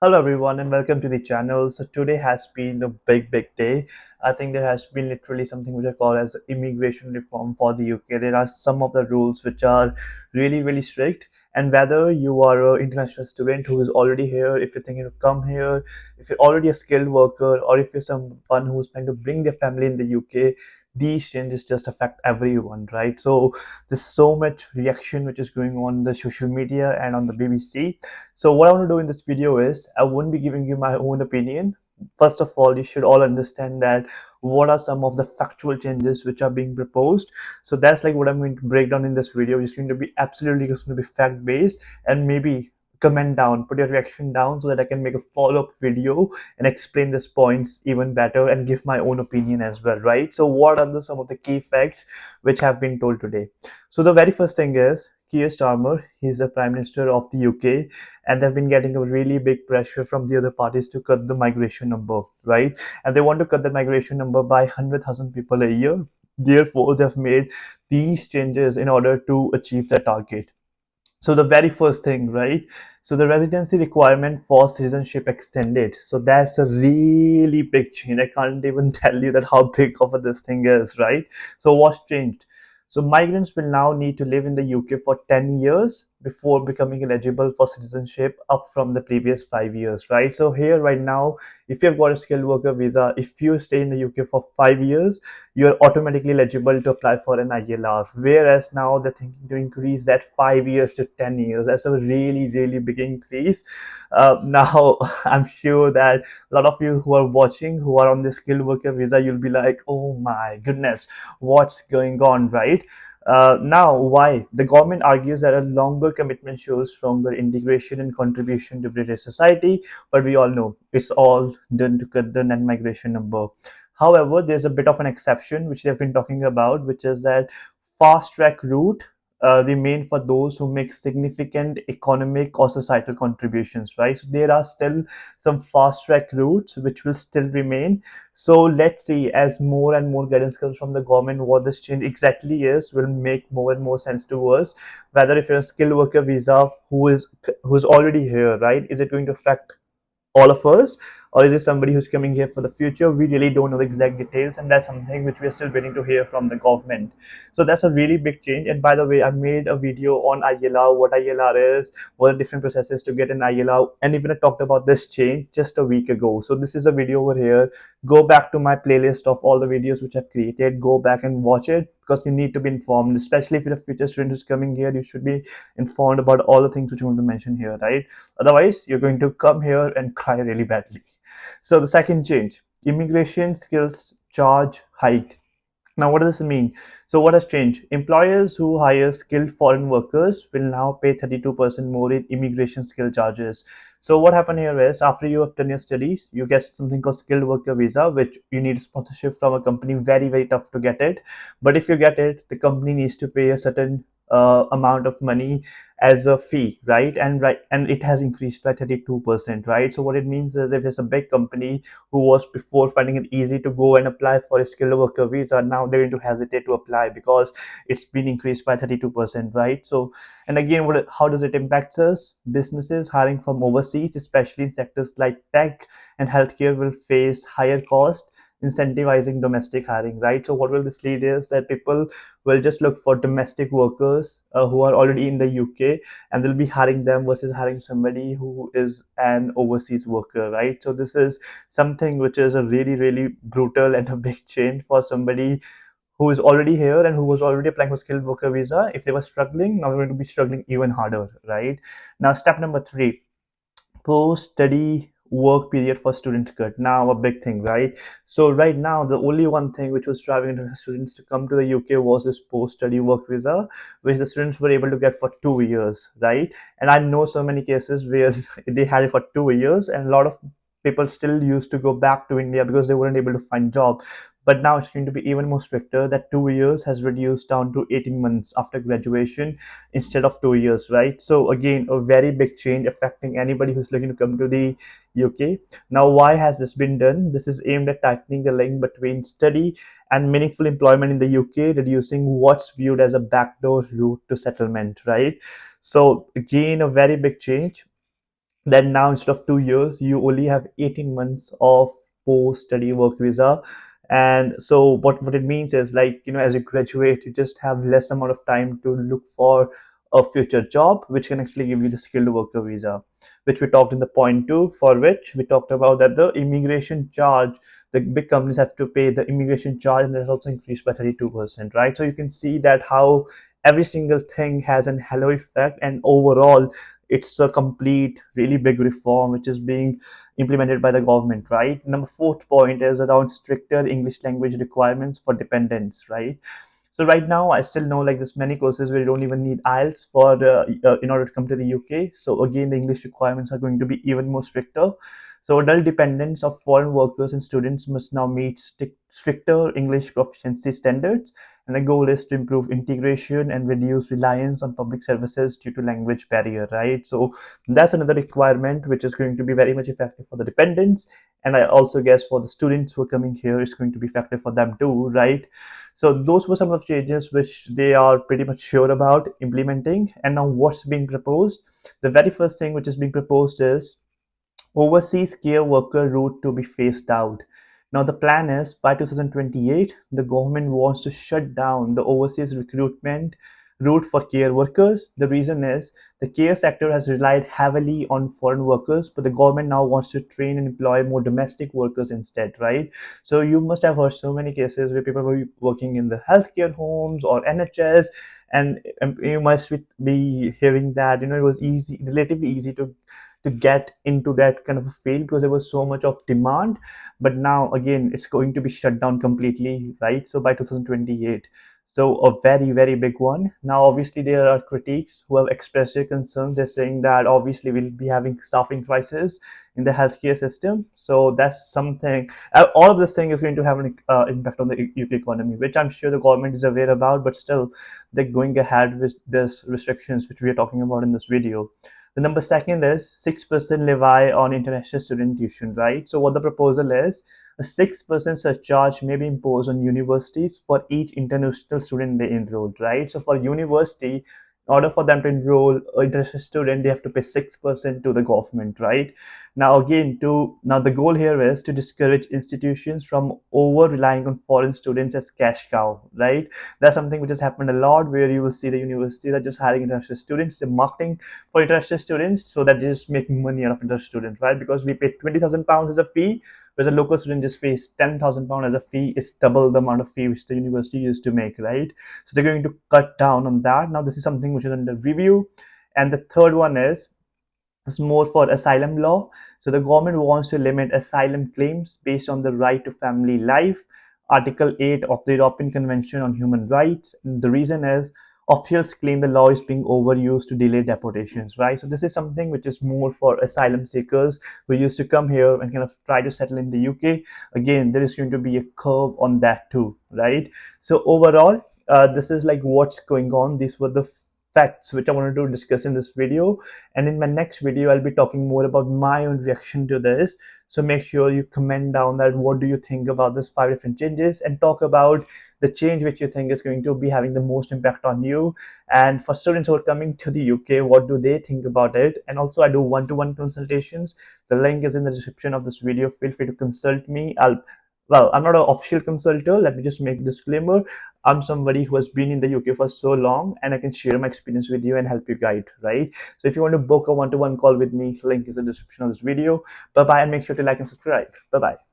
Hello everyone and welcome to the channel. So today has been a big day. I think there has been literally something which I call as immigration reform for the UK. There are some of the rules which are really strict, and whether you are an international student who is already here, if you're thinking to come here, if you're already a skilled worker, or if you're someone who's trying to bring their family in the UK, these changes just affect everyone, right? So there's so much reaction which is going on the social media and on the BBC. So what I want to do in this video is I won't be giving you my own opinion. First of all, you should all understand that what are some of the factual changes which are being proposed. So that's like what I'm going to break down in this video. It's going to be absolutely it's going to be fact based, and maybe comment down, put your reaction down so that I can make a follow-up video and explain these points even better and give my own opinion as well, right? So what are some of the key facts which have been told today? So the very first thing is Keir Starmer, he's the Prime Minister of the UK, and they've been getting a really big pressure from the other parties to cut the migration number, right? And they want to cut the migration number by 100,000 people a year. Therefore, they've made these changes in order to achieve their target. So the very first thing, right? So the residency requirement for citizenship extended. So that's a really big change. I can't even tell you that how big of a this thing is, right? So what's changed? So migrants will now need to live in the UK for 10 years before becoming eligible for citizenship, up from the previous 5 years, right? So here right now, if you've got a skilled worker visa, if you stay in the UK for 5 years, you're automatically eligible to apply for an ILR. Whereas now they're thinking to increase that 5 years to 10 years. That's a really big increase. Now, I'm sure that a lot of you who are watching, who are on the skilled worker visa, you'll be like, oh my goodness, what's going on, right? Now, why? The government argues that a longer commitment shows stronger integration and contribution to British society, but we all know it's all done to cut the net migration number. However, there's a bit of an exception which they've been talking about, which is that fast track route remain for those who make significant economic or societal contributions, right? So there are still some fast track routes which will still remain. So let's see, as more and more guidance comes from the government, what this change exactly is will make more and more sense to us. Whether if you're a skilled worker visa who's already here, right? Is it going to affect all of us, or is it somebody who's coming here for the future? We really don't know the exact details, and that's something which we're still waiting to hear from the government. So that's a really big change. And by the way, I made a video on ILR, what ILR is, what are different processes to get an ILR, and even I talked about this change just a week ago. So this is a video over here. Go back to my playlist of all the videos which I've created, go back and watch it, because you need to be informed, especially if you're a future student who's coming here. You should be informed about all the things which I'm going to mention here, right? Otherwise, you're going to come here and cry really badly. So the second change, immigration skills charge hike. Now, what does this mean? So what has changed? Employers who hire skilled foreign workers will now pay 32% more in immigration skill charges. So what happened here is, after you have done your studies, you get something called skilled worker visa, which you need sponsorship from a company. Very tough to get it. But if you get it, the company needs to pay a certain amount of money as a fee, right? And it has increased by 32%, right? So what it means is, if it's a big company who was before finding it easy to go and apply for a skilled worker visa, now they're going to hesitate to apply because it's been increased by 32%, right? So, and again, how does it impact us? Businesses hiring from overseas, especially in sectors like tech and healthcare, will face higher cost incentivizing domestic hiring, right? So what will this lead is that people will just look for domestic workers who are already in the UK, and they'll be hiring them versus hiring somebody who is an overseas worker, right? So this is something which is a really brutal and a big change for somebody who is already here and who was already applying for skilled worker visa. If they were struggling, now they're going to be struggling even harder, right? Now, step number three, post study work period for students cut. Now a big thing, right? So right now the only one thing which was driving international students to come to the UK was this post study work visa, which the students were able to get for 2 years, right? And I know so many cases where they had it for 2 years, and a lot of people still used to go back to India because they weren't able to find job. But now it's going to be even more stricter, that 2 years has reduced down to 18 months after graduation instead of 2 years, right? So again, a very big change affecting anybody who's looking to come to the UK. Now, why has this been done? This is aimed at tightening the link between study and meaningful employment in the UK, reducing what's viewed as a backdoor route to settlement, right? So again, a very big change. then now instead of 2 years you only have 18 months of post study work visa. And so what it means is, like, as you graduate you just have less amount of time to look for a future job which can actually give you the skilled worker visa, which we talked in the point two, for which we talked about that the immigration charge, the big companies have to pay the immigration charge, and that's also increased by 32%, right? So you can see that how every single thing has an halo effect, and overall it's a complete really big reform which is being implemented by the government, right? Number fourth point is around stricter English language requirements for dependents, right? So right now I still know, like, there's many courses where you don't even need IELTS for in order to come to the UK. So again, the English requirements are going to be even more stricter. So adult dependents of foreign workers and students must now meet stricter English proficiency standards, and the goal is to improve integration and reduce reliance on public services due to language barrier, right? So that's another requirement which is going to be very much effective for the dependents, and I also guess for the students who are coming here it's going to be effective for them too, right? So those were some of the changes which they are pretty much sure about implementing. And now what's being proposed? The very first thing which is being proposed is overseas care worker route to be phased out. Now, the plan is by 2028, the government wants to shut down the overseas recruitment route for care workers. The reason is the care sector has relied heavily on foreign workers, but the government now wants to train and employ more domestic workers instead, right? So, you must have heard so many cases where people were working in the healthcare homes or NHS, and you must be hearing that it was easy, relatively easy to get into that kind of a field because there was so much of demand. But now again it's going to be shut down completely, right? So by 2028, so a very very big one. Now obviously there are critics who have expressed their concerns. They're saying that obviously we'll be having staffing crisis in the healthcare system, so that's something, all of this thing is going to have an impact on the UK economy, which I'm sure the government is aware about, but still they're going ahead with this restrictions which we are talking about in this video. The number second is 6% levy on international student tuition, right? So what the proposal is, a 6% surcharge may be imposed on universities for each international student they enroll, right? So for university, in order for them to enroll an international student, they have to pay 6% to the government, right? Now again, now the goal here is to discourage institutions from over relying on foreign students as cash cow, right? That's something which has happened a lot, where you will see the universities are just hiring international students, they're marketing for international students so that they just make money out of international students, right? Because we pay £20,000 as a fee, whereas a local student just pays £10,000 as a fee. It's double the amount of fee which the university used to make, right? So they're going to cut down on that. Now this is something which is under review. And the third one is more for asylum law. So the government wants to limit asylum claims based on the right to family life, Article 8 of the European Convention on Human Rights. And the reason is officials claim the law is being overused to delay deportations, right? So this is something which is more for asylum seekers who used to come here and kind of try to settle in the UK. Again, there is going to be a curve on that too, right? So overall, this is like what's going on. These were the facts which I wanted to discuss in this video, and in my next video I'll be talking more about my own reaction to this. So make sure you comment down that what do you think about this 5 different changes, and talk about the change which you think is going to be having the most impact on you. And for students who are coming to the UK, what do they think about it? And also I do one-to-one consultations. The link is in the description of this video. Feel free to consult me. I'm not an official consultant. Let me just make a disclaimer. I'm somebody who has been in the UK for so long, and I can share my experience with you and help you guide, right? So if you want to book a one-to-one call with me, link is in the description of this video. Bye bye, and make sure to like and subscribe. Bye bye.